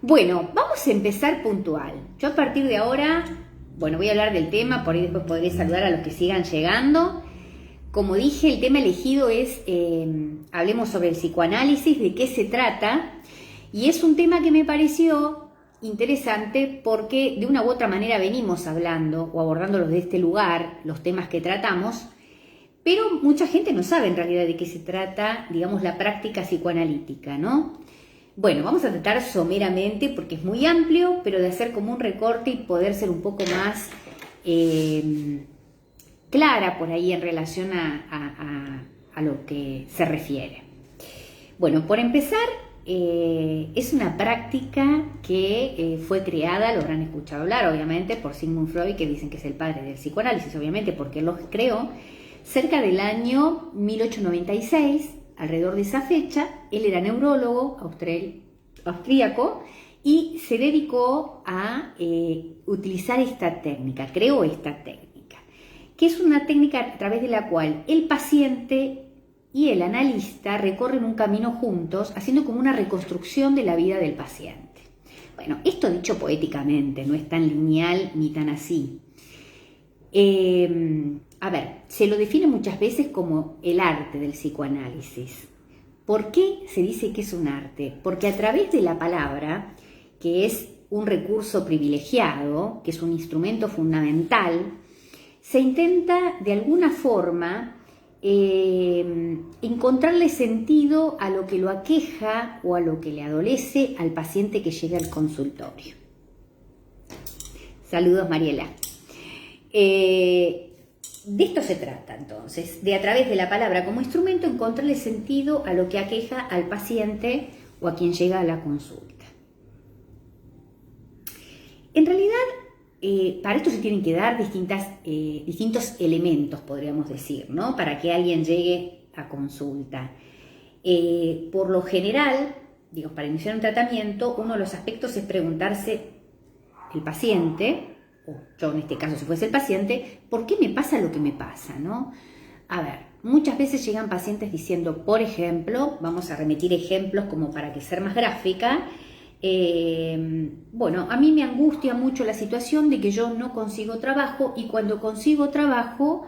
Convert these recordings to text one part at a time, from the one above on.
Bueno, vamos a empezar puntual. Yo a partir de ahora, bueno, voy a hablar del tema, por ahí después podré saludar a los que sigan llegando. Como dije, el tema elegido es, hablemos sobre el psicoanálisis, de qué se trata, y es un tema que me pareció interesante porque de una u otra manera venimos hablando o abordándolos de este lugar, los temas que tratamos, pero mucha gente no sabe en realidad de qué se trata, digamos, la práctica psicoanalítica, ¿no? Bueno, vamos a tratar someramente, porque es muy amplio, pero de hacer como un recorte y poder ser un poco más clara por ahí en relación a lo que se refiere. Bueno, por empezar, es una práctica que fue creada, lo habrán escuchado hablar obviamente, por Sigmund Freud, que dicen que es el padre del psicoanálisis, obviamente, porque él lo creó cerca del año 1896. Alrededor de esa fecha, él era neurólogo austríaco y se dedicó a utilizar esta técnica, creó esta técnica, que es una técnica a través de la cual el paciente y el analista recorren un camino juntos, haciendo como una reconstrucción de la vida del paciente. Bueno, esto dicho poéticamente, no es tan lineal ni tan así. A ver, se lo define muchas veces como el arte del psicoanálisis. ¿Por qué se dice que es un arte? Porque a través de la palabra, que es un recurso privilegiado, que es un instrumento fundamental, se intenta de alguna forma encontrarle sentido a lo que lo aqueja o a lo que le adolece al paciente que llega al consultorio. Saludos, Mariela. De esto se trata entonces, de a través de la palabra como instrumento encontrarle sentido a lo que aqueja al paciente o a quien llega a la consulta. En realidad, para esto se tienen que dar distintos elementos, podríamos decir, ¿no? Para que alguien llegue a consulta. Por lo general, digo, para iniciar un tratamiento, uno de los aspectos es preguntarse el paciente, o yo en este caso si fuese el paciente, ¿por qué me pasa lo que me pasa, no? A ver, muchas veces llegan pacientes diciendo, por ejemplo, vamos a remitir ejemplos como para que sea más gráfica, bueno, a mí me angustia mucho la situación de que yo no consigo trabajo y cuando consigo trabajo,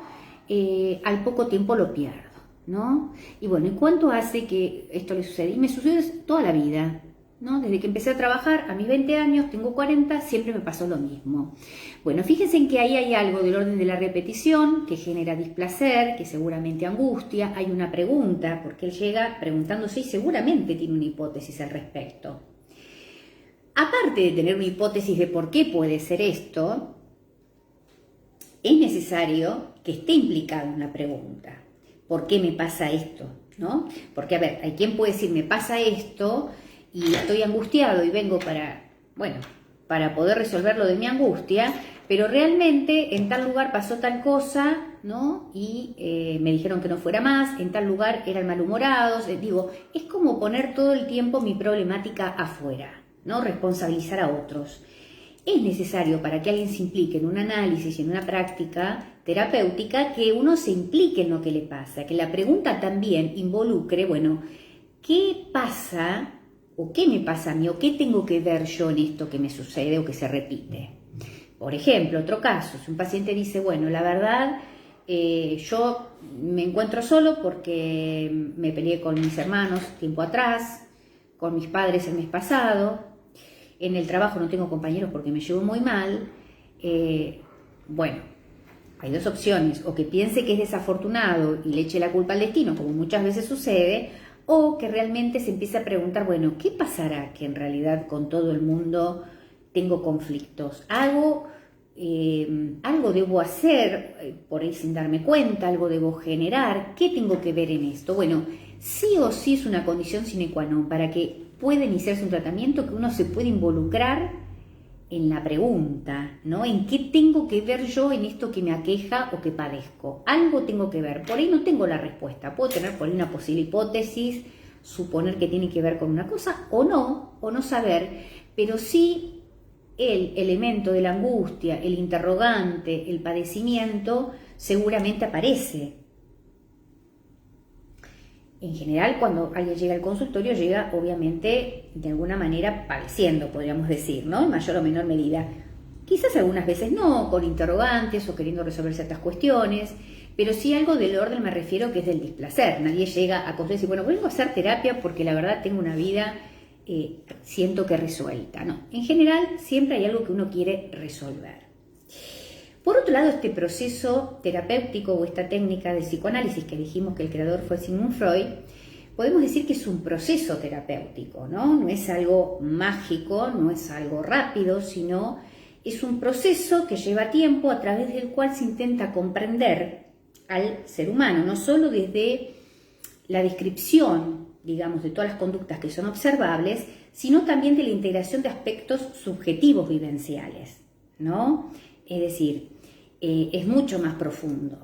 al poco tiempo lo pierdo, ¿no? Y bueno, ¿y cuánto hace que esto le sucede? Y me sucede toda la vida, ¿no? Desde que empecé a trabajar, a mis 20 años, tengo 40, siempre me pasó lo mismo. Bueno, fíjense en que ahí hay algo del orden de la repetición que genera displacer, que seguramente angustia. Hay una pregunta, porque él llega preguntándose y seguramente tiene una hipótesis al respecto. Aparte de tener una hipótesis de por qué puede ser esto, es necesario que esté implicado en la pregunta. ¿Por qué me pasa esto? ¿No? Porque, a ver, hay quien puede decir, me pasa esto y estoy angustiado y vengo para poder resolver lo de mi angustia, pero realmente en tal lugar pasó tal cosa, ¿no? Y me dijeron que no fuera más, en tal lugar eran malhumorados, digo, es como poner todo el tiempo mi problemática afuera, ¿no? Responsabilizar a otros. Es necesario para que alguien se implique en un análisis y en una práctica terapéutica que uno se implique en lo que le pasa, que la pregunta también involucre, bueno, ¿qué pasa o qué me pasa a mí o qué tengo que ver yo en esto que me sucede o que se repite? Por ejemplo, otro caso, si un paciente dice, bueno, la verdad, yo me encuentro solo porque me peleé con mis hermanos tiempo atrás, con mis padres el mes pasado, en el trabajo no tengo compañeros porque me llevo muy mal. Bueno, hay dos opciones, o que piense que es desafortunado y le eche la culpa al destino, como muchas veces sucede, o que realmente se empiece a preguntar, bueno, ¿qué pasará que en realidad con todo el mundo tengo conflictos? Algo debo hacer, por ahí sin darme cuenta, algo debo generar, ¿qué tengo que ver en esto? Bueno, sí o sí es una condición sine qua non para que pueda iniciarse un tratamiento, que uno se puede involucrar en la pregunta, ¿no? ¿En qué tengo que ver yo en esto que me aqueja o que padezco? Algo tengo que ver. Por ahí no tengo la respuesta. Puedo tener por ahí una posible hipótesis, suponer que tiene que ver con una cosa o no saber, pero sí el elemento de la angustia, el interrogante, el padecimiento, seguramente aparece. En general, cuando alguien llega al consultorio, llega obviamente de alguna manera padeciendo, podríamos decir, ¿no? En mayor o menor medida. Quizás algunas veces no, con interrogantes o queriendo resolver ciertas cuestiones, pero sí algo del orden me refiero que es del displacer. Nadie llega a consultar y dice, bueno, vengo a hacer terapia porque la verdad tengo una vida, siento que resuelta. No, en general siempre hay algo que uno quiere resolver. Por otro lado, este proceso terapéutico o esta técnica de psicoanálisis que dijimos que el creador fue Sigmund Freud, podemos decir que es un proceso terapéutico, ¿no? No es algo mágico, no es algo rápido, sino es un proceso que lleva tiempo a través del cual se intenta comprender al ser humano, no solo desde la descripción, digamos, de todas las conductas que son observables, sino también de la integración de aspectos subjetivos vivenciales, ¿no? Es decir, es mucho más profundo.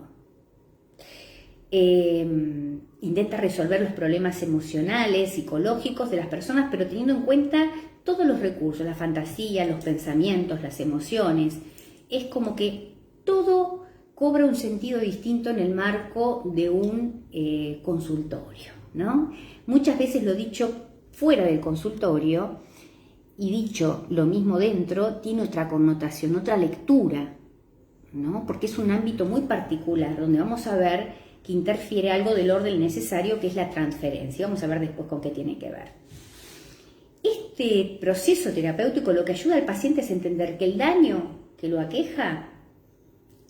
Intenta resolver los problemas emocionales, psicológicos de las personas, pero teniendo en cuenta todos los recursos, la fantasía, los pensamientos, las emociones. Es como que todo cobra un sentido distinto en el marco de un consultorio, ¿no? Muchas veces lo dicho fuera del consultorio y dicho lo mismo dentro tiene otra connotación, otra lectura, ¿no? Porque es un ámbito muy particular donde vamos a ver que interfiere algo del orden necesario, que es la transferencia. Vamos a ver después con qué tiene que ver. Este proceso terapéutico lo que ayuda al paciente es entender que el daño que lo aqueja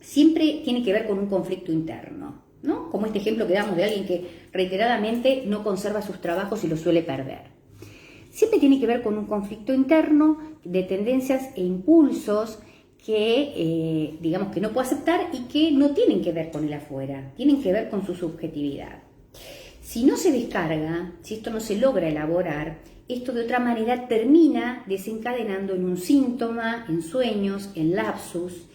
siempre tiene que ver con un conflicto interno, ¿no? Como este ejemplo que damos de alguien que reiteradamente no conserva sus trabajos y los suele perder. Siempre tiene que ver con un conflicto interno de tendencias e impulsos que, digamos, que no puede aceptar y que no tienen que ver con el afuera, tienen que ver con su subjetividad. Si no se descarga, si esto no se logra elaborar, esto de otra manera termina desencadenando en un síntoma, en sueños, en lapsus.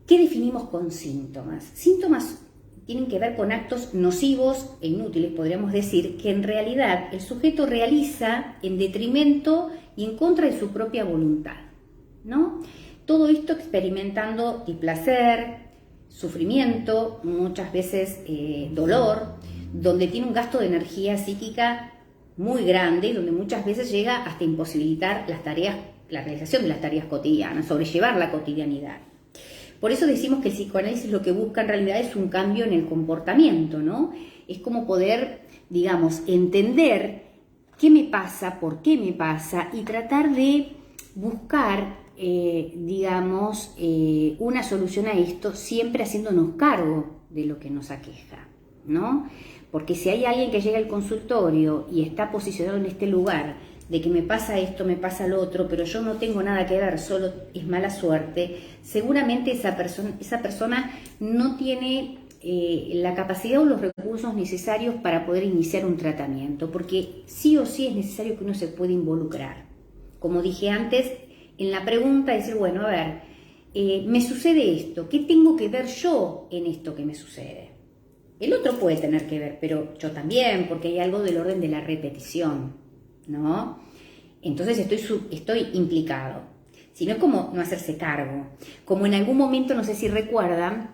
¿Qué definimos con síntomas? Síntomas tienen que ver con actos nocivos e inútiles, podríamos decir, que en realidad el sujeto realiza en detrimento y en contra de su propia voluntad, ¿no? Todo esto experimentando displacer, sufrimiento, muchas veces dolor, donde tiene un gasto de energía psíquica muy grande y donde muchas veces llega hasta imposibilitar las tareas, la realización de las tareas cotidianas, sobrellevar la cotidianidad. Por eso decimos que el psicoanálisis lo que busca en realidad es un cambio en el comportamiento, ¿no? Es como poder, digamos, entender qué me pasa, por qué me pasa y tratar de buscar, digamos, una solución a esto, siempre haciéndonos cargo de lo que nos aqueja, ¿no? Porque si hay alguien que llega al consultorio y está posicionado en este lugar de que me pasa esto, me pasa lo otro, pero yo no tengo nada que ver, solo es mala suerte, seguramente esa persona no tiene la capacidad o los recursos necesarios para poder iniciar un tratamiento, porque sí o sí es necesario que uno se pueda involucrar. Como dije antes, en la pregunta decir, bueno, a ver, me sucede esto, ¿qué tengo que ver yo en esto que me sucede? El otro puede tener que ver, pero yo también, porque hay algo del orden de la repetición, ¿no? Entonces estoy implicado. Si no, es como no hacerse cargo. Como en algún momento, no sé si recuerdan,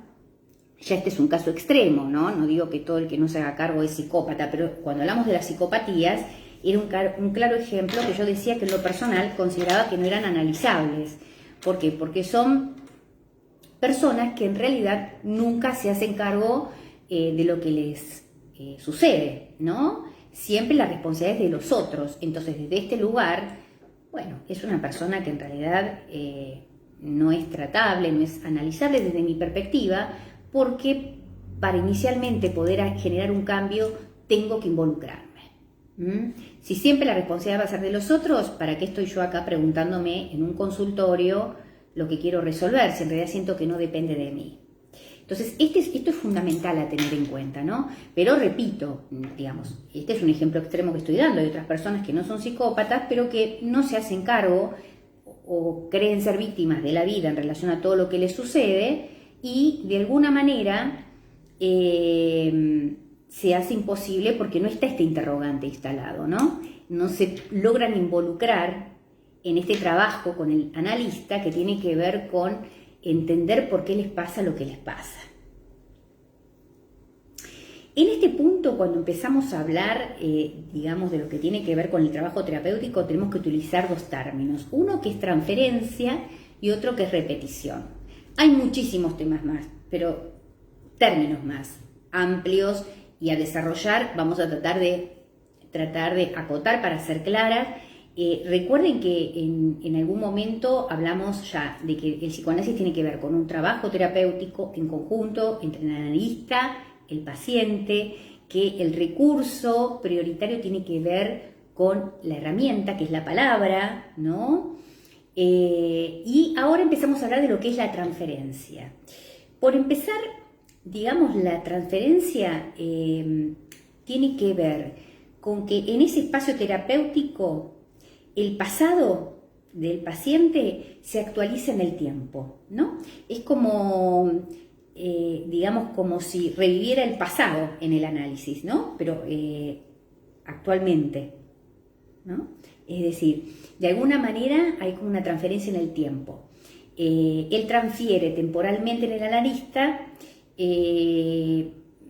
ya este es un caso extremo, ¿no? No digo que todo el que no se haga cargo es psicópata, pero cuando hablamos de las psicopatías, era un claro ejemplo que yo decía que en lo personal consideraba que no eran analizables. ¿Por qué? Porque son personas que en realidad nunca se hacen cargo de lo que les sucede, ¿no? Siempre la responsabilidad es de los otros. Entonces, desde este lugar, bueno, es una persona que en realidad no es tratable, no es analizable desde mi perspectiva, porque para inicialmente poder generar un cambio tengo que involucrarme. Si siempre la responsabilidad va a ser de los otros, ¿para qué estoy yo acá preguntándome en un consultorio lo que quiero resolver, si en realidad siento que no depende de mí? Entonces, esto es fundamental a tener en cuenta, ¿no? Pero repito, digamos, este es un ejemplo extremo que estoy dando. Hay otras personas que no son psicópatas, pero que no se hacen cargo o creen ser víctimas de la vida en relación a todo lo que les sucede y de alguna manera se hace imposible porque no está este interrogante instalado, ¿no? No se logran involucrar en este trabajo con el analista que tiene que ver con entender por qué les pasa lo que les pasa. En este punto, cuando empezamos a hablar, digamos, de lo que tiene que ver con el trabajo terapéutico, tenemos que utilizar dos términos. Uno que es transferencia y otro que es repetición. Hay muchísimos temas más, pero términos más amplios y a desarrollar vamos a tratar de acotar para ser claras. Recuerden que en algún momento hablamos ya de que el psicoanálisis tiene que ver con un trabajo terapéutico en conjunto entre el analista, el paciente, que el recurso prioritario tiene que ver con la herramienta, que es la palabra, ¿no? Y ahora empezamos a hablar de lo que es la transferencia. Por empezar, digamos, la transferencia tiene que ver con que en ese espacio terapéutico el pasado del paciente se actualiza en el tiempo, ¿no? Es como, digamos, como si reviviera el pasado en el análisis, ¿no? Pero actualmente, ¿no? Es decir, de alguna manera hay como una transferencia en el tiempo. Él transfiere temporalmente en el analista,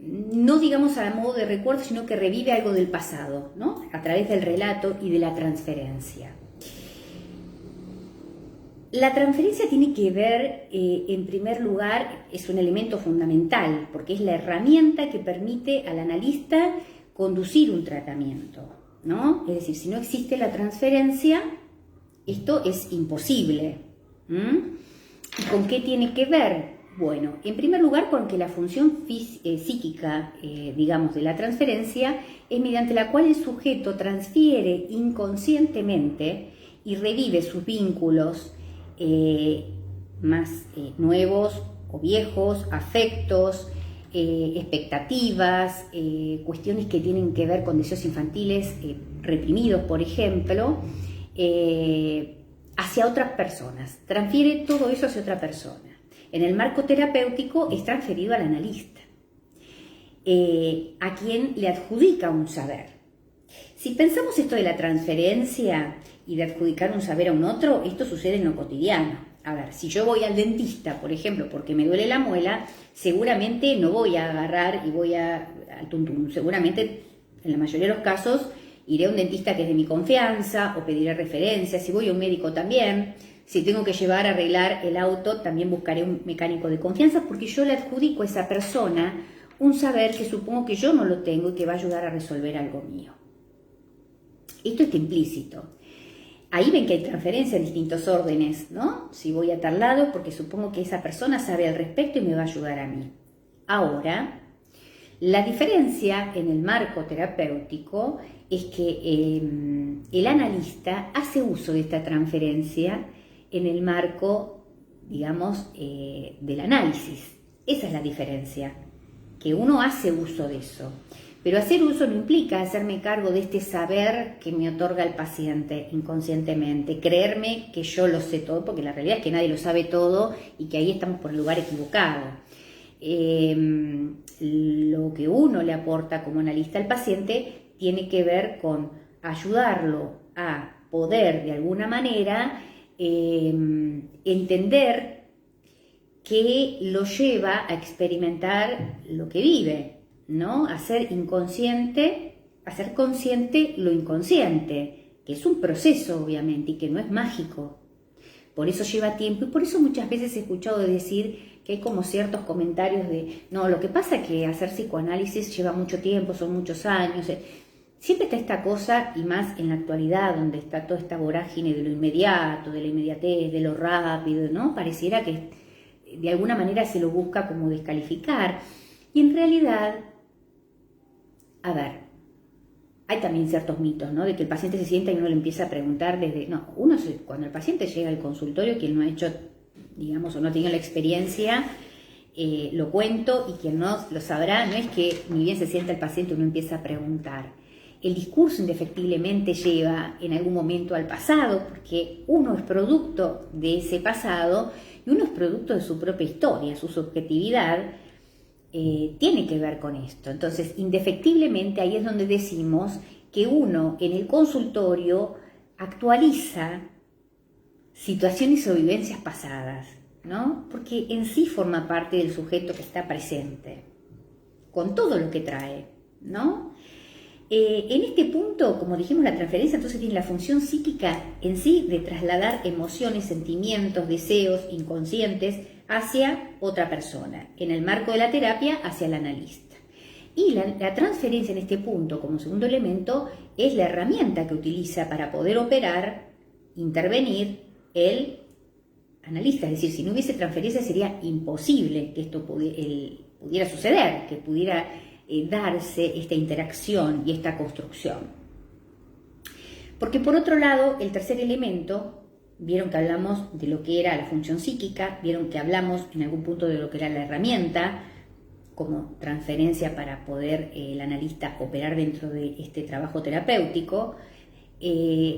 no digamos a modo de recuerdo, sino que revive algo del pasado, ¿no? A través del relato y de la transferencia. La transferencia tiene que ver, en primer lugar, es un elemento fundamental, porque es la herramienta que permite al analista conducir un tratamiento, ¿no? Es decir, si no existe la transferencia, esto es imposible. ¿Y con qué tiene que ver? Bueno, en primer lugar, con que la función psíquica, digamos, de la transferencia es mediante la cual el sujeto transfiere inconscientemente y revive sus vínculos más nuevos o viejos, afectos, expectativas, cuestiones que tienen que ver con deseos infantiles reprimidos, por ejemplo, hacia otras personas. Transfiere todo eso hacia otra persona. En el marco terapéutico es transferido al analista, a quien le adjudica un saber. Si pensamos esto de la transferencia y de adjudicar un saber a un otro, esto sucede en lo cotidiano. A ver, si yo voy al dentista, por ejemplo, porque me duele la muela, seguramente no voy a agarrar y voy al tuntum. Seguramente, en la mayoría de los casos, iré a un dentista que es de mi confianza o pediré referencias. Si voy a un médico también. Si tengo que llevar a arreglar el auto, también buscaré un mecánico de confianza porque yo le adjudico a esa persona un saber que supongo que yo no lo tengo y que va a ayudar a resolver algo mío. Esto está implícito. Ahí ven que hay transferencia en distintos órdenes, ¿no? Si voy a tal lado, porque supongo que esa persona sabe al respecto y me va a ayudar a mí. Ahora, la diferencia en el marco terapéutico es que el analista hace uso de esta transferencia en el marco, digamos, del análisis. Esa es la diferencia, que uno hace uso de eso. Pero hacer uso no implica hacerme cargo de este saber que me otorga el paciente inconscientemente, creerme que yo lo sé todo, porque la realidad es que nadie lo sabe todo y que ahí estamos por el lugar equivocado. Lo que uno le aporta como analista al paciente tiene que ver con ayudarlo a poder de alguna manera entender que lo lleva a experimentar lo que vive, ¿no? A ser consciente lo inconsciente, que es un proceso obviamente y que no es mágico. Por eso lleva tiempo y por eso muchas veces he escuchado decir que hay como ciertos comentarios de no, lo que pasa es que hacer psicoanálisis lleva mucho tiempo, son muchos años. Siempre está esta cosa, y más en la actualidad, donde está toda esta vorágine de lo inmediato, de la inmediatez, de lo rápido, ¿no? Pareciera que de alguna manera se lo busca como descalificar. Y en realidad, a ver, hay también ciertos mitos, ¿no? De que el paciente se sienta y uno le empieza a preguntar desde... No, cuando el paciente llega al consultorio, quien no ha hecho, digamos, o no ha tenido la experiencia, lo cuento, y quien no lo sabrá, no es que ni bien se sienta el paciente uno empieza a preguntar. El discurso indefectiblemente lleva en algún momento al pasado, porque uno es producto de ese pasado y uno es producto de su propia historia, su subjetividad tiene que ver con esto. Entonces, indefectiblemente ahí es donde decimos que uno en el consultorio actualiza situaciones o vivencias pasadas, ¿no? Porque en sí forma parte del sujeto que está presente. con todo lo que trae, ¿no? En este punto, como dijimos, la transferencia entonces tiene la función psíquica en sí de trasladar emociones, sentimientos, deseos inconscientes hacia otra persona, en el marco de la terapia hacia el analista. Y la transferencia en este punto, como segundo elemento, es la herramienta que utiliza para poder operar, intervenir el analista. Es decir, si no hubiese transferencia sería imposible que esto pudiera suceder, que pudiera darse esta interacción y esta construcción. Porque por otro lado, el tercer elemento, vieron que hablamos de lo que era la función psíquica, vieron que hablamos en algún punto de lo que era la herramienta, como transferencia para poder el analista operar dentro de este trabajo terapéutico.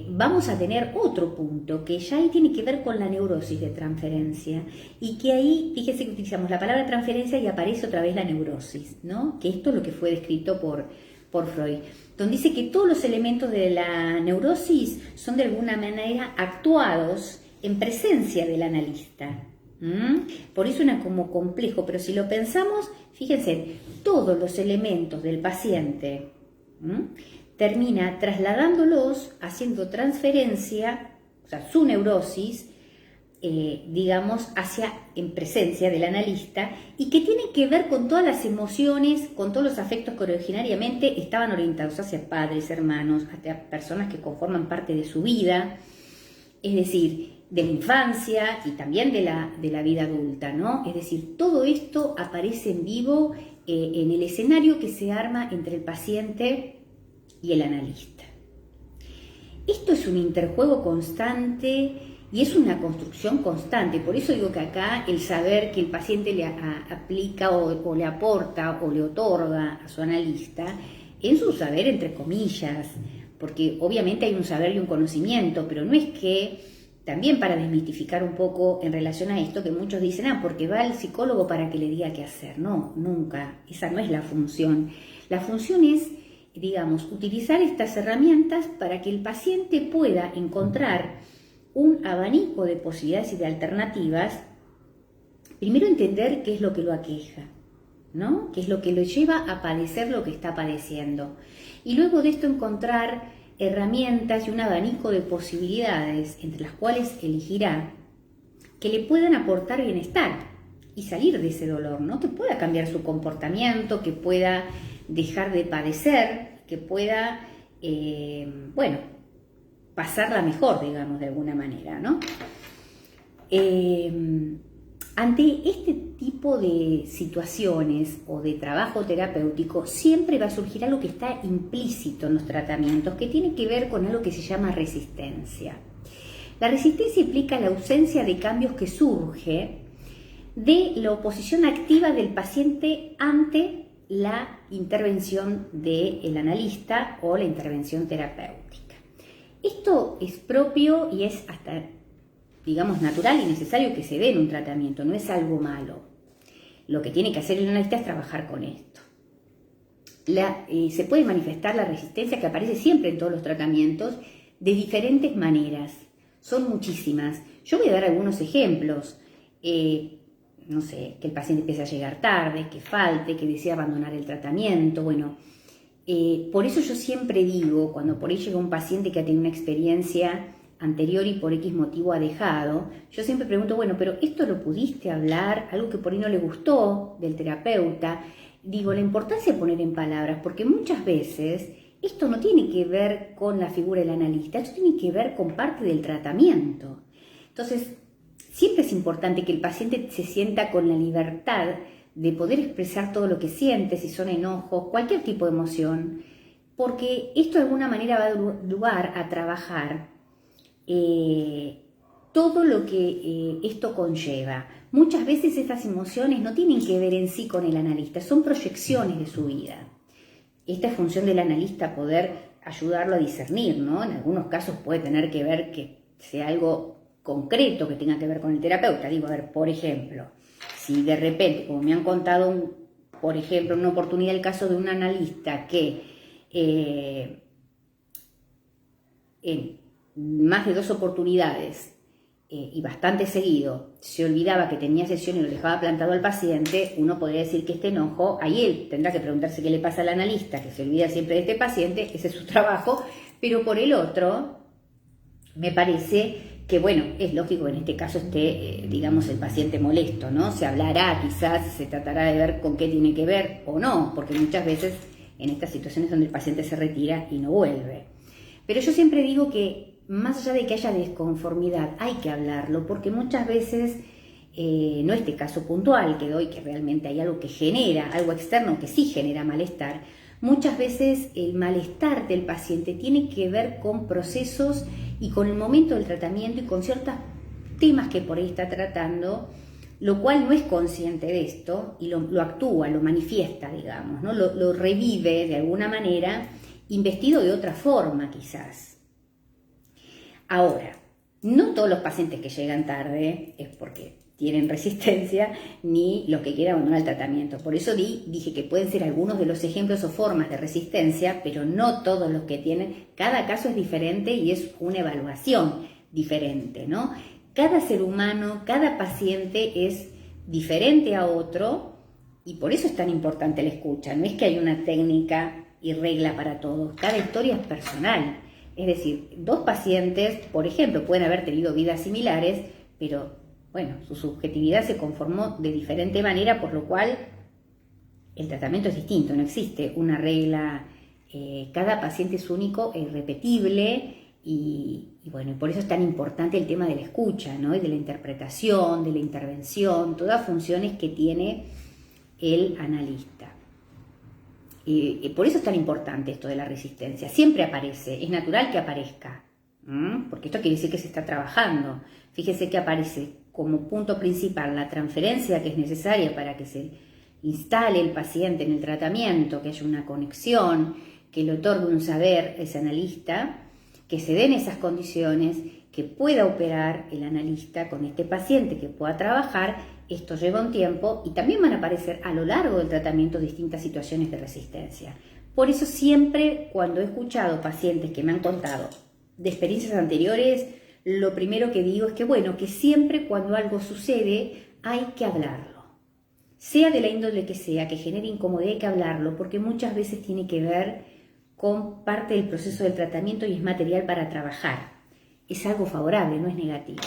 Vamos a tener otro punto que ya ahí tiene que ver con la neurosis de transferencia y que ahí, fíjense que utilizamos la palabra transferencia y aparece otra vez la neurosis, ¿no? Que esto es lo que fue descrito por Freud, donde dice que todos los elementos de la neurosis son de alguna manera actuados en presencia del analista. Por eso era como complejo, pero si lo pensamos, fíjense, todos los elementos del paciente termina trasladándolos, haciendo transferencia, o sea, su neurosis, digamos, en presencia del analista, y que tiene que ver con todas las emociones, con todos los afectos que originariamente estaban orientados hacia padres, hermanos, hacia personas que conforman parte de su vida, es decir, de la infancia y también de la vida adulta, ¿no? Es decir, todo esto aparece en vivo en el escenario que se arma entre el paciente y el analista. Esto es un interjuego constante y es una construcción constante. Por eso digo que acá el saber que el paciente le aplica o le aporta o le otorga a su analista es un saber entre comillas, porque obviamente hay un saber y un conocimiento, pero no es que, también para desmitificar un poco en relación a esto, que muchos dicen, porque va al psicólogo para que le diga qué hacer. No, nunca, esa no es la función. La función es, digamos, utilizar estas herramientas para que el paciente pueda encontrar un abanico de posibilidades y de alternativas. Primero entender qué es lo que lo aqueja, ¿no? Qué es lo que lo lleva a padecer lo que está padeciendo. Y luego de esto encontrar herramientas y un abanico de posibilidades entre las cuales elegirá que le puedan aportar bienestar y salir de ese dolor, ¿no? Que pueda cambiar su comportamiento, que pueda dejar de padecer, que pueda, pasarla mejor, digamos, de alguna manera, ¿no? Ante este tipo de situaciones o de trabajo terapéutico, siempre va a surgir algo que está implícito en los tratamientos, que tiene que ver con algo que se llama resistencia. La resistencia implica la ausencia de cambios que surge de la oposición activa del paciente ante la intervención del analista o la intervención terapéutica. Esto es propio y es hasta, digamos, natural y necesario que se dé en un tratamiento, no es algo malo. Lo que tiene que hacer el analista es trabajar con esto. Se puede manifestar la resistencia que aparece siempre en todos los tratamientos de diferentes maneras. Son muchísimas. Yo voy a dar algunos ejemplos. No sé, que el paciente empiece a llegar tarde, que falte, que desee abandonar el tratamiento. Bueno, por eso yo siempre digo, cuando por ahí llega un paciente que ha tenido una experiencia anterior y por X motivo ha dejado, yo siempre pregunto, bueno, pero ¿esto lo pudiste hablar? Algo que por ahí no le gustó del terapeuta. Digo, la importancia de poner en palabras, porque muchas veces esto no tiene que ver con la figura del analista, esto tiene que ver con parte del tratamiento. Entonces, siempre es importante que el paciente se sienta con la libertad de poder expresar todo lo que siente, si son enojos, cualquier tipo de emoción, porque esto de alguna manera va a dar lugar a trabajar todo lo que esto conlleva. Muchas veces estas emociones no tienen que ver en sí con el analista, son proyecciones de su vida. Esta es función del analista, poder ayudarlo a discernir, ¿no? En algunos casos puede tener que ver que sea algo concreto que tenga que ver con el terapeuta. Digo, a ver, por ejemplo, si de repente, como me han contado, por ejemplo, en una oportunidad el caso de un analista que en más de 2 oportunidades y bastante seguido se olvidaba que tenía sesión y lo dejaba plantado al paciente, uno podría decir que este enojo, ahí él tendrá que preguntarse qué le pasa al analista, que se olvida siempre de este paciente, ese es su trabajo, pero por el otro, me parece que, bueno, es lógico que en este caso esté, digamos, el paciente molesto, ¿no? Se hablará, quizás se tratará de ver con qué tiene que ver o no, porque muchas veces en estas situaciones donde el paciente se retira y no vuelve. Pero yo siempre digo que más allá de que haya desconformidad, hay que hablarlo, porque muchas veces, no este caso puntual que doy, que realmente hay algo que genera, algo externo que sí genera malestar, muchas veces el malestar del paciente tiene que ver con procesos y con el momento del tratamiento y con ciertos temas que por ahí está tratando, lo cual no es consciente de esto y lo actúa, lo manifiesta, digamos, ¿no? Lo revive de alguna manera, investido de otra forma quizás. Ahora, no todos los pacientes que llegan tarde es porque tienen resistencia ni los que quieren abandonar el tratamiento. Por eso dije que pueden ser algunos de los ejemplos o formas de resistencia, pero no todos los que tienen. Cada caso es diferente y es una evaluación diferente, ¿no? Cada ser humano, cada paciente es diferente a otro y por eso es tan importante la escucha. No es que hay una técnica y regla para todos. Cada historia es personal. Es decir, dos pacientes, por ejemplo, pueden haber tenido vidas similares, pero bueno, su subjetividad se conformó de diferente manera, por lo cual el tratamiento es distinto, no existe una regla, cada paciente es único e irrepetible y bueno, y por eso es tan importante el tema de la escucha, ¿no? Y de la interpretación, de la intervención, todas funciones que tiene el analista. Por eso es tan importante esto de la resistencia. Siempre aparece, es natural que aparezca, porque esto quiere decir que se está trabajando. Fíjese que aparece como punto principal la transferencia que es necesaria para que se instale el paciente en el tratamiento, que haya una conexión, que le otorgue un saber ese analista, que se den esas condiciones, que pueda operar el analista con este paciente, que pueda trabajar. Esto lleva un tiempo y también van a aparecer a lo largo del tratamiento distintas situaciones de resistencia. Por eso siempre cuando he escuchado pacientes que me han contado de experiencias anteriores, lo primero que digo es que bueno, que siempre cuando algo sucede hay que hablarlo. Sea de la índole que sea, que genere incomodidad, hay que hablarlo, porque muchas veces tiene que ver con parte del proceso del tratamiento y es material para trabajar. Es algo favorable, no es negativo.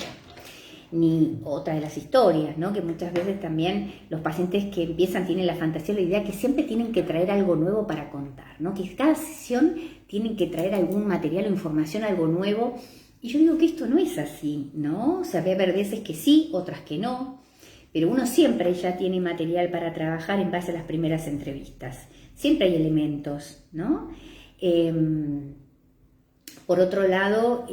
Ni otra de las historias, ¿no? Que muchas veces también los pacientes que empiezan tienen la fantasía, la idea que siempre tienen que traer algo nuevo para contar, ¿no? Que cada sesión tienen que traer algún material o información, algo nuevo. Y yo digo que esto no es así, ¿no? O sea, va a haber veces que sí, otras que no, pero uno siempre ya tiene material para trabajar en base a las primeras entrevistas. Siempre hay elementos, ¿no? Por otro lado,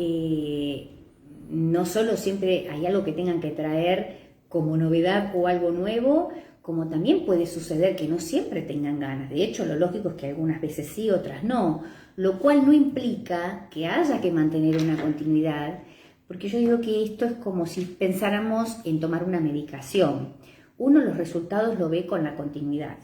no solo siempre hay algo que tengan que traer como novedad o algo nuevo, como también puede suceder que no siempre tengan ganas. De hecho, lo lógico es que algunas veces sí, otras no, lo cual no implica que haya que mantener una continuidad, porque yo digo que esto es como si pensáramos en tomar una medicación. Uno los resultados lo ve con la continuidad.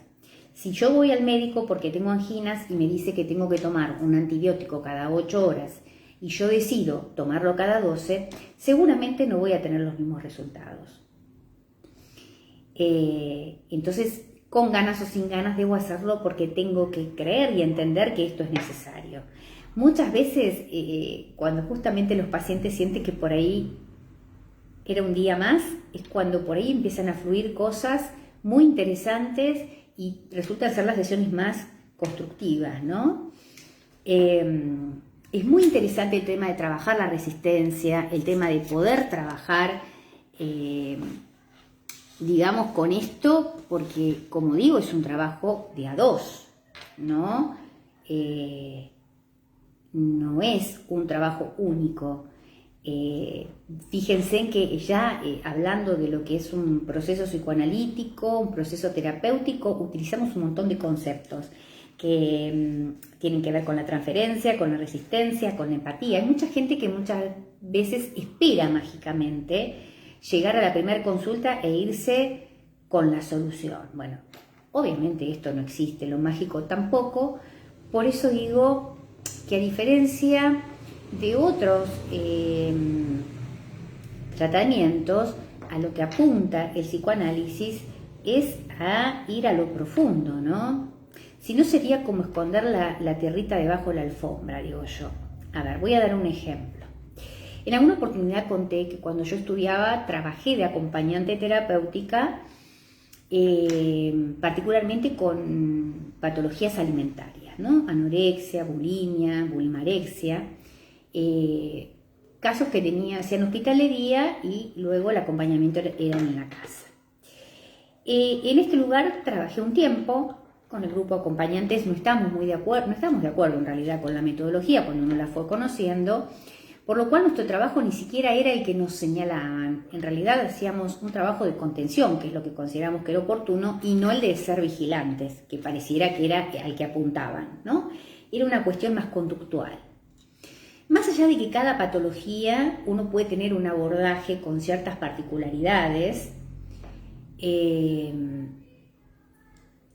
Si yo voy al médico porque tengo anginas y me dice que tengo que tomar un antibiótico cada 8 horas, y yo decido tomarlo cada 12, seguramente no voy a tener los mismos resultados. Entonces, con ganas o sin ganas, debo hacerlo porque tengo que creer y entender que esto es necesario. Muchas veces, cuando justamente los pacientes sienten que por ahí era un día más, es cuando por ahí empiezan a fluir cosas muy interesantes y resultan ser las sesiones más constructivas, ¿no? Es muy interesante el tema de trabajar la resistencia, el tema de poder trabajar, digamos, con esto, porque, como digo, es un trabajo de a dos, ¿no? No es un trabajo único. Fíjense en que ya hablando de lo que es un proceso psicoanalítico, un proceso terapéutico, utilizamos un montón de conceptos que tienen que ver con la transferencia, con la resistencia, con la empatía. Hay mucha gente que muchas veces espera mágicamente llegar a la primera consulta e irse con la solución. Bueno, obviamente esto no existe, lo mágico tampoco. Por eso digo que a diferencia de otros tratamientos, a lo que apunta el psicoanálisis es a ir a lo profundo, ¿no? Si no, sería como esconder la tierrita debajo de la alfombra, digo yo. A ver, voy a dar un ejemplo. En alguna oportunidad conté que cuando yo estudiaba trabajé de acompañante terapéutica, particularmente con patologías alimentarias, ¿no? Anorexia, bulimia, bulimarexia, casos que hacían hospitalería y luego el acompañamiento era en la casa. En este lugar trabajé un tiempo. Con el grupo de acompañantes no estamos de acuerdo en realidad con la metodología cuando uno la fue conociendo, por lo cual nuestro trabajo ni siquiera era el que nos señalaban. En realidad hacíamos un trabajo de contención, que es lo que consideramos que era oportuno, y no el de ser vigilantes, que pareciera que era al que apuntaban, ¿no? Era una cuestión más conductual. Más allá de que cada patología uno puede tener un abordaje con ciertas particularidades,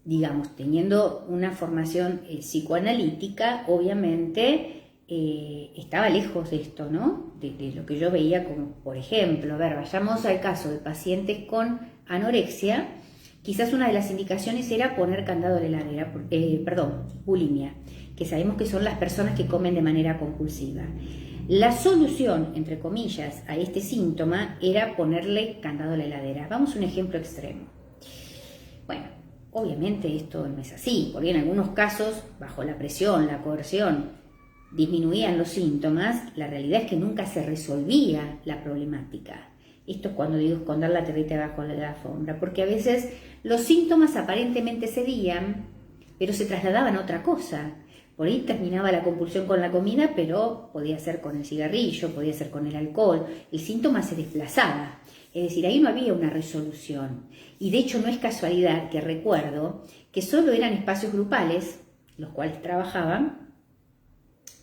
digamos, teniendo una formación psicoanalítica, obviamente estaba lejos de esto, ¿no? De lo que yo veía como, por ejemplo, a ver, vayamos al caso de pacientes con anorexia, quizás una de las indicaciones era poner candado a la heladera, bulimia, que sabemos que son las personas que comen de manera compulsiva. La solución, entre comillas, a este síntoma era ponerle candado a la heladera. Vamos a un ejemplo extremo. Bueno, obviamente esto no es así, porque en algunos casos, bajo la presión, la coerción, disminuían los síntomas. La realidad es que nunca se resolvía la problemática. Esto es cuando digo esconder la tierrita debajo de la alfombra, porque a veces los síntomas aparentemente cedían, pero se trasladaban a otra cosa. Por ahí terminaba la compulsión con la comida, pero podía ser con el cigarrillo, podía ser con el alcohol. El síntoma se desplazaba. Es decir, ahí no había una resolución. Y de hecho no es casualidad que recuerdo que solo eran espacios grupales, los cuales trabajaban,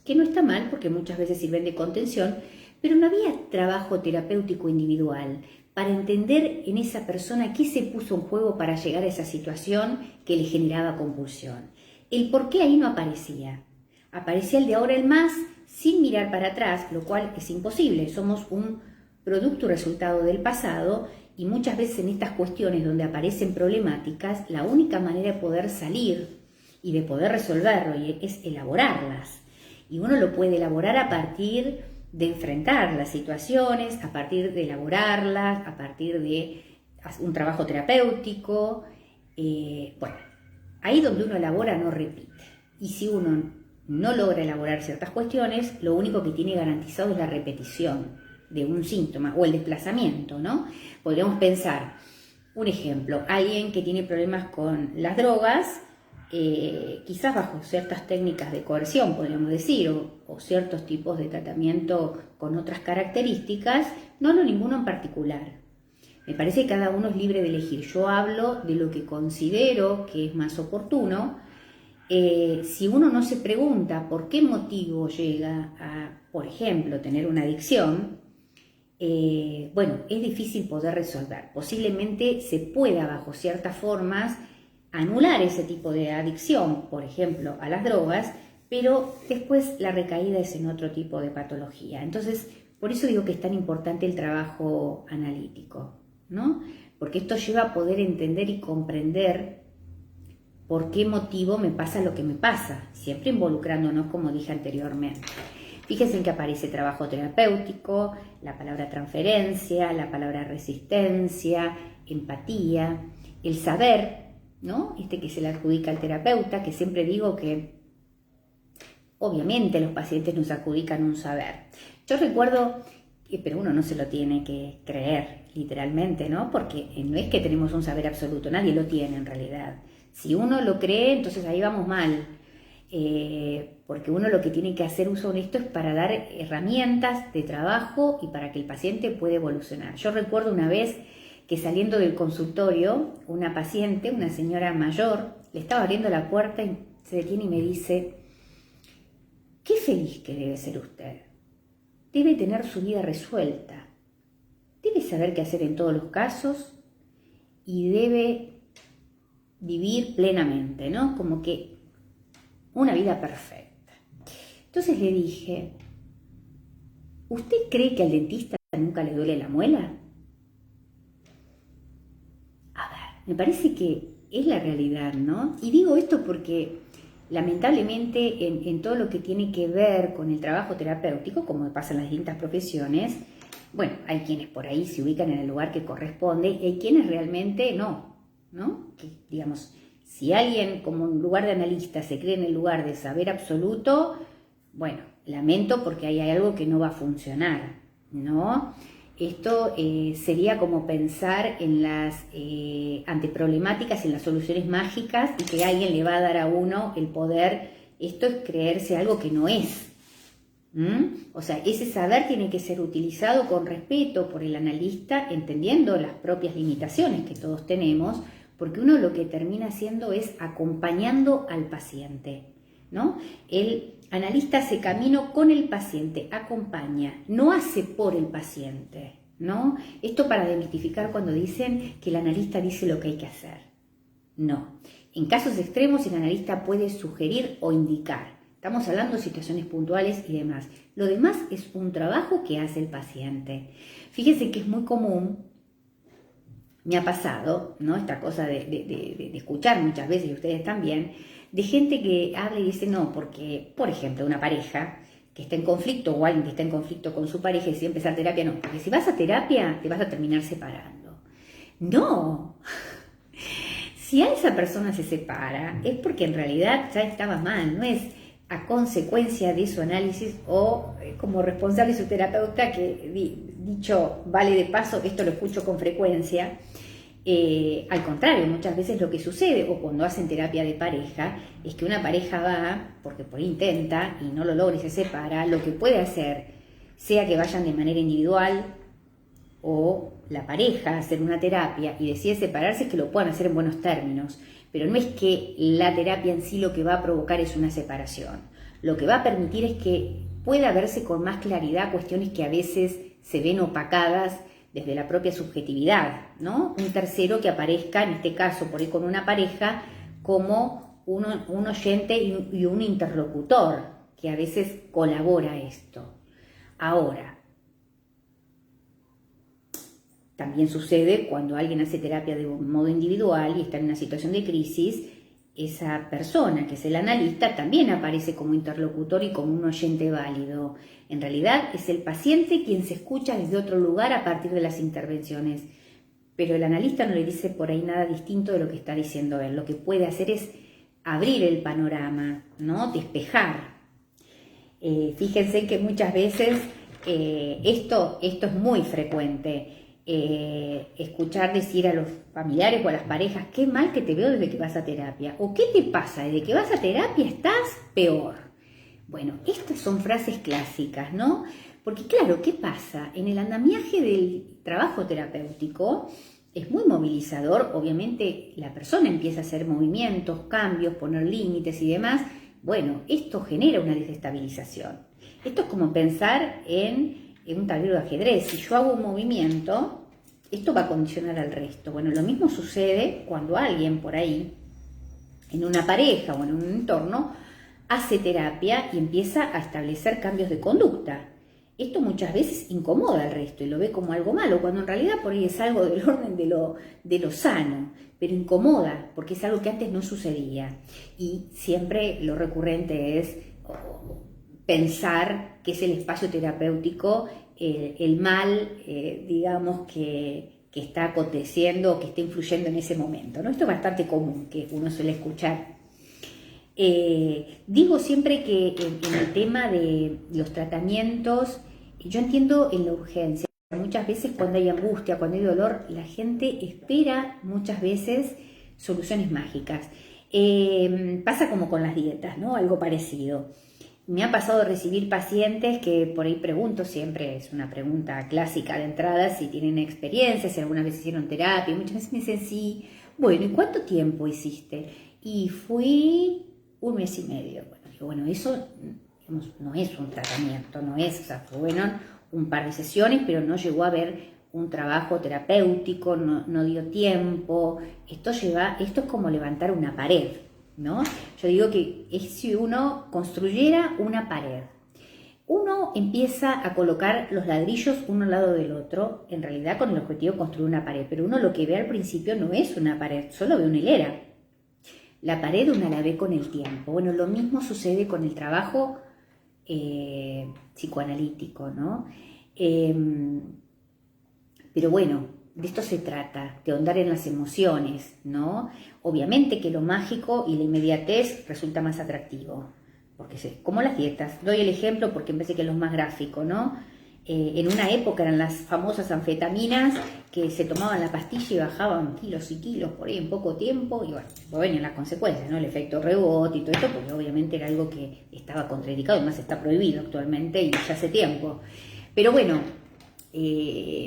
que no está mal porque muchas veces sirven de contención, pero no había trabajo terapéutico individual para entender en esa persona qué se puso en juego para llegar a esa situación que le generaba compulsión. El por qué ahí no aparecía. Aparecía el de ahora el más sin mirar para atrás, lo cual es imposible. Somos un producto y resultado del pasado, y muchas veces en estas cuestiones donde aparecen problemáticas, la única manera de poder salir y de poder resolverlo es elaborarlas. Y uno lo puede elaborar a partir de enfrentar las situaciones, a partir de elaborarlas, a partir de un trabajo terapéutico. Bueno, ahí donde uno elabora no repite. Y si uno no logra elaborar ciertas cuestiones, lo único que tiene garantizado es la repetición de un síntoma o el desplazamiento, ¿no? Podríamos pensar, un ejemplo, alguien que tiene problemas con las drogas, quizás bajo ciertas técnicas de coerción, podríamos decir, o ciertos tipos de tratamiento con otras características, no hablo ninguno en particular. Me parece que cada uno es libre de elegir. Yo hablo de lo que considero que es más oportuno. Si uno no se pregunta por qué motivo llega a, por ejemplo, tener una adicción, bueno, es difícil poder resolver. Posiblemente se pueda, bajo ciertas formas, anular ese tipo de adicción, por ejemplo, a las drogas, pero después la recaída es en otro tipo de patología. Entonces, por eso digo que es tan importante el trabajo analítico, ¿no? Porque esto lleva a poder entender y comprender por qué motivo me pasa lo que me pasa, siempre involucrándonos, como dije anteriormente. Fíjense en que aparece trabajo terapéutico, la palabra transferencia, la palabra resistencia, empatía, el saber, ¿no? Que se le adjudica al terapeuta, que siempre digo que obviamente los pacientes nos adjudican un saber. Yo recuerdo, pero uno no se lo tiene que creer literalmente, ¿no? Porque no es que tenemos un saber absoluto, nadie lo tiene en realidad. Si uno lo cree, entonces ahí vamos mal. Porque uno lo que tiene que hacer uso de esto es para dar herramientas de trabajo y para que el paciente pueda evolucionar. Yo recuerdo una vez que saliendo del consultorio, una paciente, una señora mayor, le estaba abriendo la puerta y se detiene y me dice: qué feliz que debe ser usted, debe tener su vida resuelta, debe saber qué hacer en todos los casos y debe vivir plenamente, ¿no? Como que una vida perfecta. Entonces le dije: ¿usted cree que al dentista nunca le duele la muela? A ver, me parece que es la realidad, ¿no? Y digo esto porque lamentablemente en todo lo que tiene que ver con el trabajo terapéutico, como pasa en las distintas profesiones, bueno, hay quienes por ahí se ubican en el lugar que corresponde y hay quienes realmente no, ¿no? Que, digamos, si alguien como un lugar de analista se cree en el lugar de saber absoluto, bueno, lamento porque hay algo que no va a funcionar, ¿no? Esto sería como pensar en las anteproblemáticas, en las soluciones mágicas y que alguien le va a dar a uno el poder. Esto es creerse algo que no es. O sea, ese saber tiene que ser utilizado con respeto por el analista, entendiendo las propias limitaciones que todos tenemos, porque uno lo que termina haciendo es acompañando al paciente, ¿no? El analista hace camino con el paciente, acompaña, no hace por el paciente, ¿no? Esto para desmitificar cuando dicen que el analista dice lo que hay que hacer. No. En casos extremos el analista puede sugerir o indicar. Estamos hablando de situaciones puntuales y demás. Lo demás es un trabajo que hace el paciente. Fíjense que es muy común, me ha pasado, ¿no? Esta cosa de escuchar muchas veces, y ustedes también, de gente que habla y dice no, porque, por ejemplo, una pareja que está en conflicto o alguien que está en conflicto con su pareja y si empezar terapia, no, porque si vas a terapia te vas a terminar separando. No. Si a esa persona se separa es porque en realidad ya estaba mal, no es a consecuencia de su análisis o como responsable su terapeuta, que dicho vale de paso, esto lo escucho con frecuencia, al contrario, muchas veces lo que sucede, o cuando hacen terapia de pareja, es que una pareja va, porque por ahí intenta y no lo logra y se separa, lo que puede hacer, sea que vayan de manera individual o la pareja a hacer una terapia y decide separarse, es que lo puedan hacer en buenos términos. Pero no es que la terapia en sí lo que va a provocar es una separación. Lo que va a permitir es que pueda verse con más claridad cuestiones que a veces se ven opacadas desde la propia subjetividad, ¿no? Un tercero que aparezca, en este caso por ahí con una pareja, como un oyente y un interlocutor que a veces colabora esto. Ahora, también sucede cuando alguien hace terapia de un modo individual y está en una situación de crisis, esa persona que es el analista también aparece como interlocutor y como un oyente válido. En realidad es el paciente quien se escucha desde otro lugar a partir de las intervenciones, pero el analista no le dice por ahí nada distinto de lo que está diciendo él. Lo que puede hacer es abrir el panorama, ¿no? Despejar. Fíjense que muchas veces esto es muy frecuente. Escuchar decir a los familiares o a las parejas, qué mal que te veo desde que vas a terapia, o qué te pasa, desde que vas a terapia estás peor. Bueno, estas son frases clásicas, ¿no? Porque claro, ¿qué pasa? En el andamiaje del trabajo terapéutico es muy movilizador, obviamente la persona empieza a hacer movimientos, cambios, poner límites y demás. Bueno, esto genera una desestabilización. Esto es como pensar en un tablero de ajedrez. Si yo hago un movimiento, esto va a condicionar al resto. Bueno, lo mismo sucede cuando alguien por ahí, en una pareja o en un entorno, hace terapia y empieza a establecer cambios de conducta. Esto muchas veces incomoda al resto y lo ve como algo malo, cuando en realidad por ahí es algo del orden de lo sano, pero incomoda porque es algo que antes no sucedía. Y siempre lo recurrente es pensar que es el espacio terapéutico el mal, digamos, que está aconteciendo o que está influyendo en ese momento, ¿no? Esto es bastante común, que uno suele escuchar. Digo siempre que en el tema de los tratamientos, yo entiendo en la urgencia. Muchas veces cuando hay angustia, cuando hay dolor, la gente espera muchas veces soluciones mágicas. Pasa como con las dietas, ¿no? Algo parecido. Me ha pasado recibir pacientes que por ahí pregunto, siempre es una pregunta clásica de entrada, si tienen experiencia, si alguna vez hicieron terapia. Muchas veces me dicen sí. Bueno, ¿y cuánto tiempo hiciste? Y fui 1 mes y medio. Bueno, eso digamos, no es un tratamiento, no es, o sea, fueron un par de sesiones, pero no llegó a haber un trabajo terapéutico, no dio tiempo. Esto es como levantar una pared, ¿no? Yo digo que es si uno construyera una pared. uno empieza a colocar los ladrillos uno al lado del otro, en realidad con el objetivo de construir una pared, pero uno lo que ve al principio no es una pared, solo ve una hilera. La pared una la ve con el tiempo. Bueno, lo mismo sucede con el trabajo psicoanalítico, ¿no? Pero bueno, de esto se trata, de ahondar en las emociones, ¿no? Obviamente que lo mágico y la inmediatez resulta más atractivo, porque como las dietas. Doy el ejemplo porque me parece que es lo más gráfico, ¿no? En una época eran las famosas anfetaminas que se tomaban la pastilla y bajaban kilos y kilos por ahí en poco tiempo, y bueno, venían las consecuencias, ¿no? El efecto rebote y todo esto, porque obviamente era algo que estaba contraindicado, además está prohibido actualmente y ya hace tiempo. Pero bueno,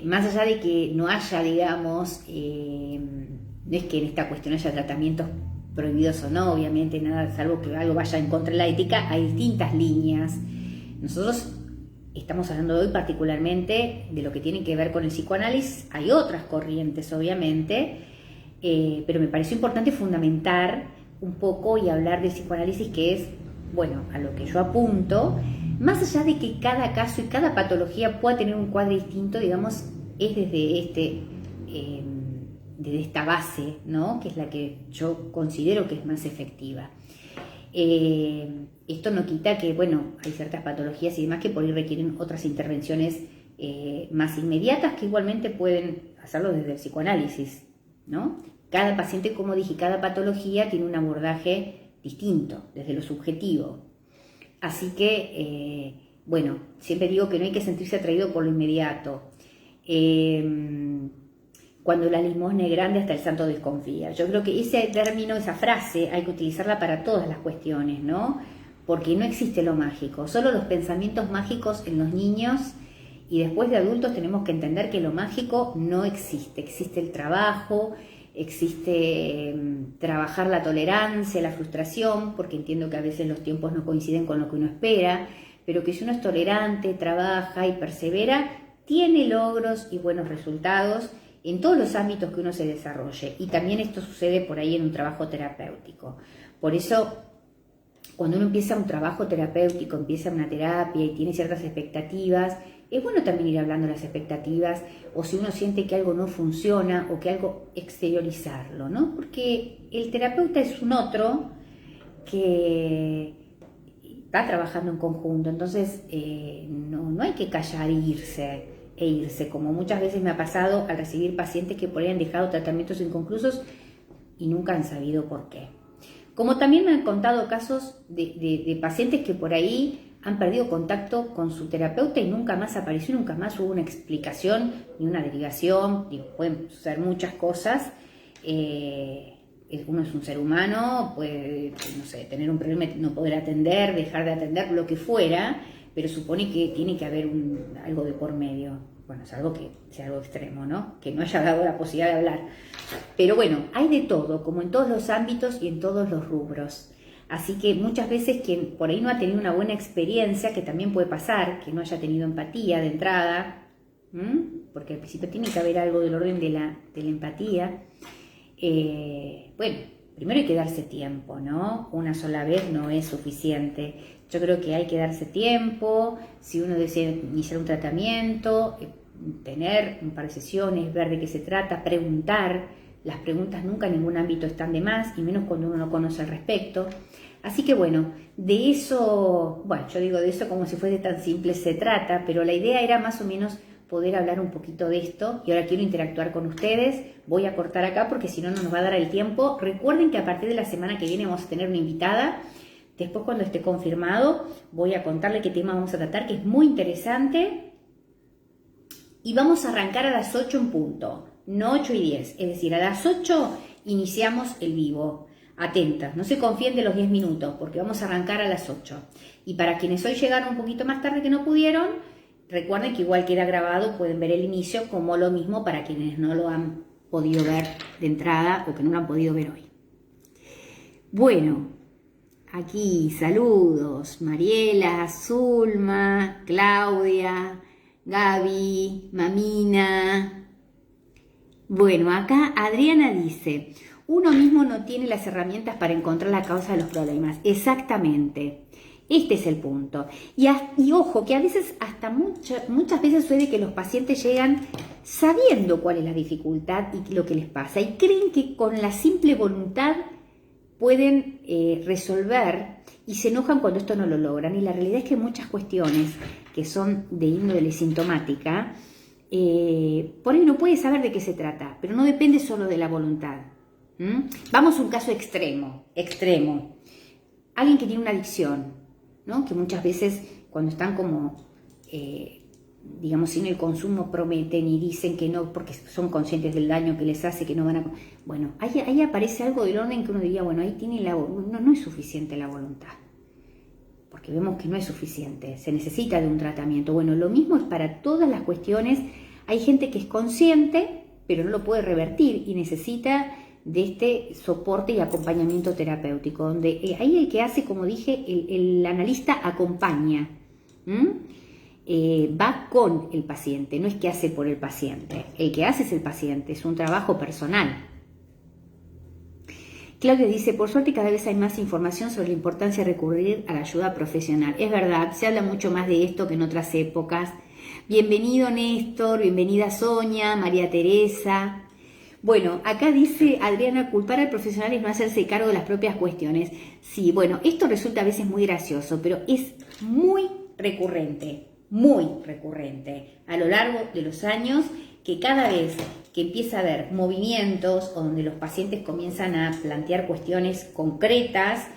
más allá de que no haya, digamos, no es que en esta cuestión haya tratamientos prohibidos o no, obviamente nada, salvo que algo vaya en contra de la ética, hay distintas líneas. Nosotros estamos hablando hoy particularmente de lo que tiene que ver con el psicoanálisis. Hay otras corrientes, obviamente, pero me pareció importante fundamentar un poco y hablar del psicoanálisis, que es, bueno, a lo que yo apunto, más allá de que cada caso y cada patología pueda tener un cuadro distinto, digamos, es desde esta base, ¿no? Que es la que yo considero que es más efectiva. Esto no quita que, bueno, hay ciertas patologías y demás que por ahí requieren otras intervenciones más inmediatas, que igualmente pueden hacerlo desde el psicoanálisis, ¿no? Cada paciente, como dije, cada patología tiene un abordaje distinto, desde lo subjetivo. Así que, bueno, siempre digo que no hay que sentirse atraído por lo inmediato. Cuando la limosna es grande, hasta el santo desconfía. Yo creo que ese término, esa frase, hay que utilizarla para todas las cuestiones, ¿no? Porque no existe lo mágico, solo los pensamientos mágicos en los niños, y después de adultos tenemos que entender que lo mágico no existe. Existe el trabajo, existe trabajar la tolerancia, la frustración, porque entiendo que a veces los tiempos no coinciden con lo que uno espera, pero que si uno es tolerante, trabaja y persevera, tiene logros y buenos resultados en todos los ámbitos que uno se desarrolle. Y también esto sucede por ahí en un trabajo terapéutico. Por eso, cuando uno empieza un trabajo terapéutico, empieza una terapia y tiene ciertas expectativas, es bueno también ir hablando de las expectativas, o si uno siente que algo no funciona o que algo exteriorizarlo, ¿no? Porque el terapeuta es un otro que está trabajando en conjunto, entonces no hay que callar e irse, como muchas veces me ha pasado al recibir pacientes que por ahí han dejado tratamientos inconclusos y nunca han sabido por qué. Como también me han contado casos de pacientes que por ahí han perdido contacto con su terapeuta y nunca más apareció, nunca más hubo una explicación ni una derivación. Pueden suceder muchas cosas. Uno es un ser humano, puede, no sé, tener un problema, no poder atender, dejar de atender, lo que fuera, pero supone que tiene que haber algo de por medio. Bueno, es algo que sea algo extremo, ¿no? Que no haya dado la posibilidad de hablar. Pero bueno, hay de todo, como en todos los ámbitos y en todos los rubros. Así que muchas veces quien por ahí no ha tenido una buena experiencia, que también puede pasar, que no haya tenido empatía de entrada, porque al principio tiene que haber algo del orden de la empatía. Bueno, primero hay que darse tiempo, ¿no? Una sola vez no es suficiente. Yo creo que hay que darse tiempo, si uno desea iniciar un tratamiento, tener un par de sesiones, ver de qué se trata, preguntar. Las preguntas nunca en ningún ámbito están de más, y menos cuando uno no conoce al respecto. Así que bueno, de eso, bueno, yo digo de eso como si fuese tan simple se trata, pero la idea era más o menos poder hablar un poquito de esto, y ahora quiero interactuar con ustedes. Voy a cortar acá porque si no, no nos va a dar el tiempo. Recuerden que a partir de la semana que viene vamos a tener una invitada. Después, cuando esté confirmado, voy a contarle qué tema vamos a tratar, que es muy interesante. Y vamos a arrancar a las 8 en punto, no 8 y 10. Es decir, a las 8 iniciamos el vivo. Atentas, no se confíen de los 10 minutos, porque vamos a arrancar a las 8. Y para quienes hoy llegaron un poquito más tarde que no pudieron, recuerden que igual queda grabado, pueden ver el inicio, como lo mismo para quienes no lo han podido ver de entrada o que no lo han podido ver hoy. Bueno, aquí saludos, Mariela, Zulma, Claudia, Gaby, Mamina. Bueno, acá Adriana dice, uno mismo no tiene las herramientas para encontrar la causa de los problemas. Exactamente. Este es el punto. Y ojo, que a veces, hasta muchas veces sucede que los pacientes llegan sabiendo cuál es la dificultad y lo que les pasa, y creen que con la simple voluntad pueden resolver, y se enojan cuando esto no lo logran. Y la realidad es que muchas cuestiones que son de índole sintomática, por ahí uno puede saber de qué se trata, pero no depende solo de la voluntad. Vamos a un caso extremo. Alguien que tiene una adicción, ¿no? Que muchas veces cuando están como, digamos, sin el consumo, prometen y dicen que no, porque son conscientes del daño que les hace, que no van a... Bueno, ahí aparece algo del orden que uno diría, bueno, ahí tiene no es suficiente la voluntad, porque vemos que no es suficiente, se necesita de un tratamiento. Bueno, lo mismo es para todas las cuestiones. Hay gente que es consciente, pero no lo puede revertir y necesita de este soporte y acompañamiento terapéutico, donde ahí el que hace, como dije, el analista acompaña, va con el paciente, no es que hace por el paciente, el que hace es el paciente, es un trabajo personal. Claudia dice, por suerte cada vez hay más información sobre la importancia de recurrir a la ayuda profesional. Es verdad, se habla mucho más de esto que en otras épocas. Bienvenido Néstor, bienvenida Sonia, María Teresa. Bueno, acá dice Adriana, culpar al profesional es no hacerse cargo de las propias cuestiones. Sí, bueno, esto resulta a veces muy gracioso, pero es muy recurrente a lo largo de los años, que cada vez que empieza a haber movimientos o donde los pacientes comienzan a plantear cuestiones concretas,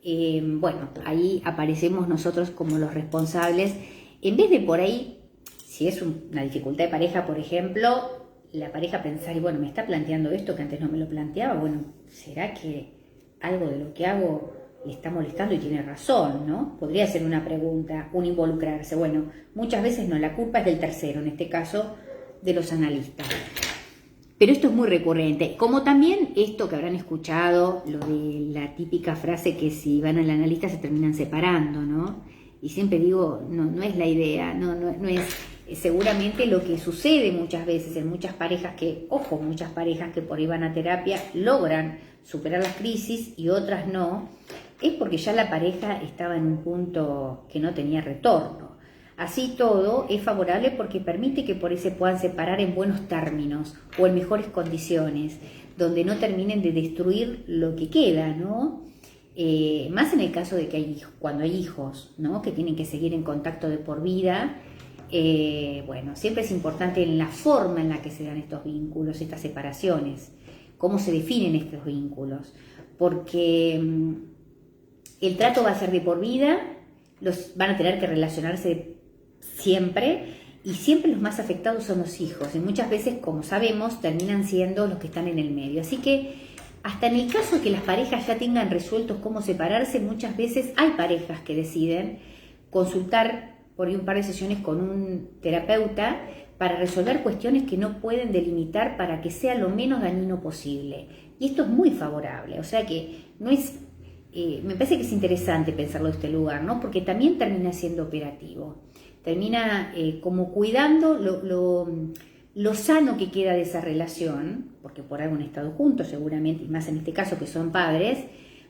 bueno, ahí aparecemos nosotros como los responsables. En vez de por ahí, si es una dificultad de pareja, por ejemplo, la pareja pensar, y bueno, me está planteando esto que antes no me lo planteaba, bueno, ¿será que algo de lo que hago le está molestando y tiene razón, ¿no? Podría ser una pregunta, un involucrarse. Bueno, muchas veces no, la culpa es del tercero, en este caso de los analistas. Pero esto es muy recurrente, como también esto que habrán escuchado, lo de la típica frase que si van al analista se terminan separando, ¿no? Y siempre digo, no es la idea, no es seguramente lo que sucede muchas veces en muchas parejas que, ojo, muchas parejas que por ahí van a terapia logran superar las crisis y otras no, es porque ya la pareja estaba en un punto que no tenía retorno. Así todo es favorable porque permite que por ahí se puedan separar en buenos términos o en mejores condiciones, donde no terminen de destruir lo que queda, ¿no? Más en el caso de que cuando hay hijos, ¿no? Que tienen que seguir en contacto de por vida. Bueno, siempre es importante en la forma en la que se dan estos vínculos, estas separaciones, cómo se definen estos vínculos, porque el trato va a ser de por vida, van a tener que relacionarse siempre, y siempre los más afectados son los hijos, y muchas veces, como sabemos, terminan siendo los que están en el medio. Así que hasta en el caso de que las parejas ya tengan resueltos cómo separarse, muchas veces hay parejas que deciden consultar por ahí un par de sesiones con un terapeuta para resolver cuestiones que no pueden delimitar para que sea lo menos dañino posible. Y esto es muy favorable, o sea que no es... me parece que es interesante pensarlo de este lugar, ¿no? Porque también termina siendo operativo, termina como cuidando lo sano que queda de esa relación, porque por algo han estado juntos seguramente, y más en este caso que son padres.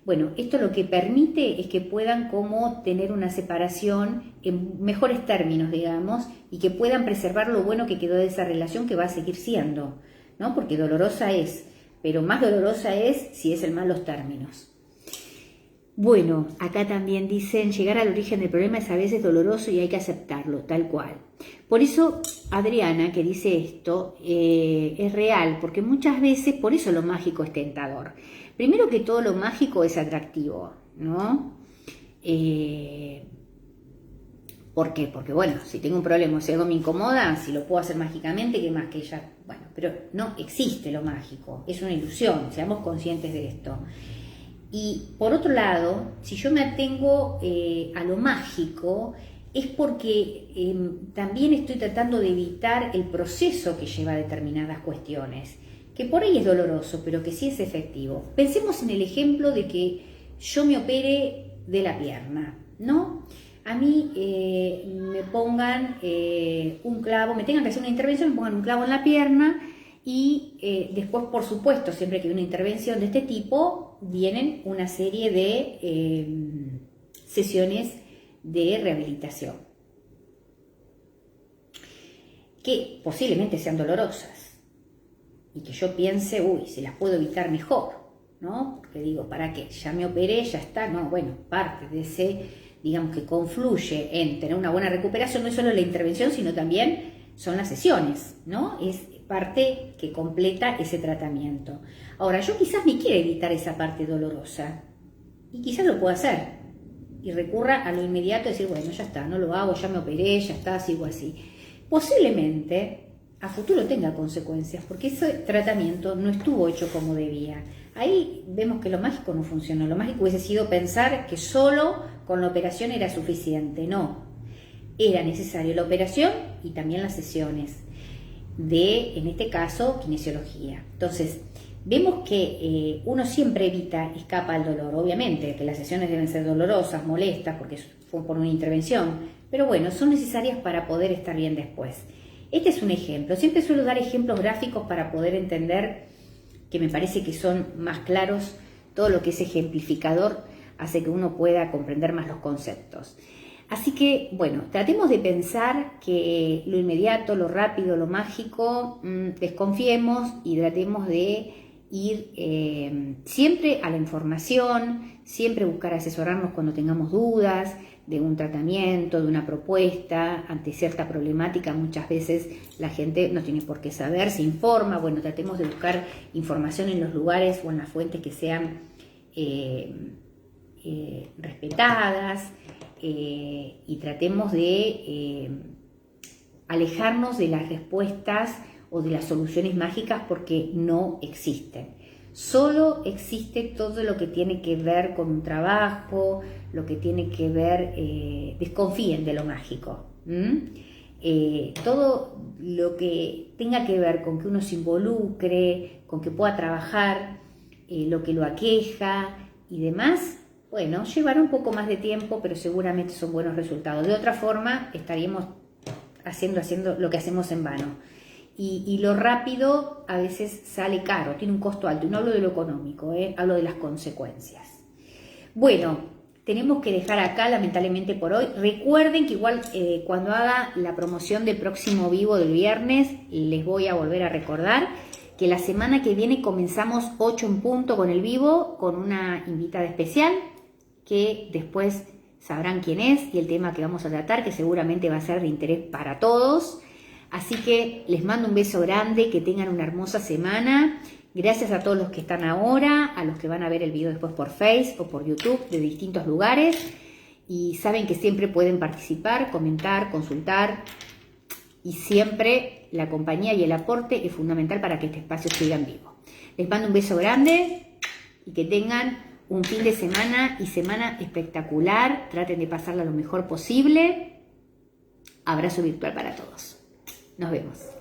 Bueno, esto lo que permite es que puedan como tener una separación en mejores términos, digamos, y que puedan preservar lo bueno que quedó de esa relación, que va a seguir siendo, ¿no? Porque dolorosa es, pero más dolorosa es si es en malos términos. Bueno, acá también dicen, llegar al origen del problema es a veces doloroso y hay que aceptarlo, tal cual. Por eso, Adriana, que dice esto, es real, porque muchas veces, por eso lo mágico es tentador. Primero que todo, lo mágico es atractivo, ¿no? ¿Por qué? Porque, bueno, si tengo un problema, si algo me incomoda, si lo puedo hacer mágicamente, ¿qué más que ella? Bueno, pero no existe lo mágico, es una ilusión, seamos conscientes de esto. Y por otro lado, si yo me atengo a lo mágico, es porque también estoy tratando de evitar el proceso que lleva a determinadas cuestiones, que por ahí es doloroso, pero que sí es efectivo. Pensemos en el ejemplo de que yo me opere de la pierna, ¿no? A mí me pongan un clavo, me tengan que hacer una intervención, me pongan un clavo en la pierna. Y después, por supuesto, siempre que hay una intervención de este tipo, vienen una serie de sesiones de rehabilitación, que posiblemente sean dolorosas y que yo piense, uy, si las puedo evitar mejor, ¿no? Porque digo, ¿para qué? Ya me operé, ya está. No, bueno, parte de ese, digamos, que confluye en tener una buena recuperación, no es solo la intervención, sino también son las sesiones, ¿no? Es parte que completa ese tratamiento. Ahora, yo quizás me quiera evitar esa parte dolorosa y quizás lo pueda hacer y recurra a lo inmediato y decir, bueno, ya está, no lo hago, ya me operé, ya está, sigo así. Posiblemente a futuro tenga consecuencias porque ese tratamiento no estuvo hecho como debía. Ahí vemos que lo mágico no funcionó. Lo mágico hubiese sido pensar que solo con la operación era suficiente. No, era necesaria la operación y también las sesiones de, en este caso, kinesiología. Entonces, vemos que uno siempre escapa al dolor. Obviamente que las sesiones deben ser dolorosas, molestas, porque fue por una intervención, pero bueno, son necesarias para poder estar bien después. Este es un ejemplo. Siempre suelo dar ejemplos gráficos para poder entender, que me parece que son más claros. Todo lo que es ejemplificador hace que uno pueda comprender más los conceptos. Así que, bueno, tratemos de pensar que lo inmediato, lo rápido, lo mágico, desconfiemos y tratemos de ir siempre a la información, siempre buscar asesorarnos cuando tengamos dudas de un tratamiento, de una propuesta, ante cierta problemática. Muchas veces la gente no tiene por qué saber, se informa. Bueno, tratemos de buscar información en los lugares o en las fuentes que sean respetadas, y tratemos de alejarnos de las respuestas o de las soluciones mágicas, porque no existen. Solo existe todo lo que tiene que ver con un trabajo, lo que tiene que ver, desconfíen de lo mágico. Todo lo que tenga que ver con que uno se involucre, con que pueda trabajar lo que lo aqueja y demás, bueno, llevará un poco más de tiempo, pero seguramente son buenos resultados. De otra forma, estaríamos haciendo lo que hacemos en vano. Y lo rápido a veces sale caro, tiene un costo alto. Y no hablo de lo económico, hablo de las consecuencias. Bueno, tenemos que dejar acá, lamentablemente, por hoy. Recuerden que igual cuando haga la promoción del próximo vivo del viernes, les voy a volver a recordar que la semana que viene comenzamos 8 en punto con el vivo, con una invitada especial, que después sabrán quién es y el tema que vamos a tratar, que seguramente va a ser de interés para todos. Así que les mando un beso grande, que tengan una hermosa semana. Gracias a todos los que están ahora, a los que van a ver el video después por Facebook o por YouTube de distintos lugares. Y saben que siempre pueden participar, comentar, consultar. Y siempre la compañía y el aporte es fundamental para que este espacio siga en vivo. Les mando un beso grande y que tengan un fin de semana y semana espectacular. Traten de pasarla lo mejor posible. Abrazo virtual para todos. Nos vemos.